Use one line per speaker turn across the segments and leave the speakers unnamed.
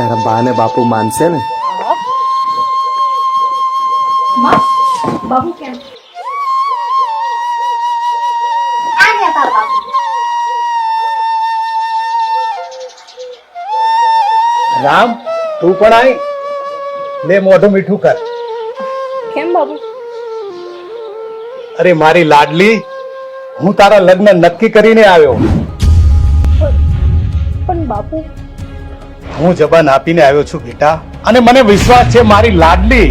તારા બા ને બાપુ માનશે ને?
બાબુ કેમ આ ગયા તારા બાપુ?
રામ, તું પણ આય. લે મોઢું મીઠું કર.
કેમ બાબુ?
અરે મારી લાડલી, હું તારા લગ્ન નક્કી કરીને આવ્યો.
પણ બાપુ
હું જબાન આપીને આવ્યો છું બેટા, અને મને વિશ્વાસ છે મારી લાડલી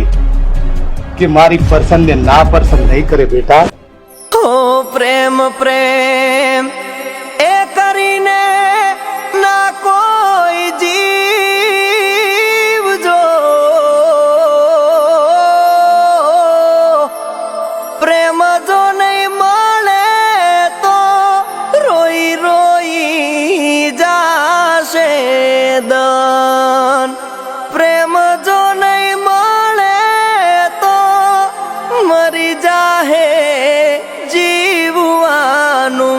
કે મારી પસંદ ને ના પસંદ નહીં કરે બેટા.
ઓ પ્રેમ પ્રેમ એ કરીને ના કોઈ જીવ જો પ્રેમ જો નહીં મળે તો રોઈ રોઈ જાશે દન. પ્રેમ જો નહીં મળે તો મરી જાહે જીવવાનું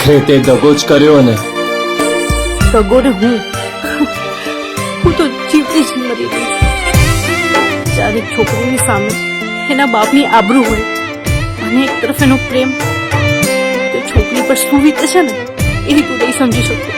છે તે દગો જ કર્યો ને.
સગોરે હું તો જીવતી જ મરી ગઈ. જ્યારે છોકરીની સામે એના બાપની આબરૂ હોય અને એક તરફ એનો પ્રેમ, તો છોકરી પર શું વીતે છે ને એ તું નહીં સમજી શકતો.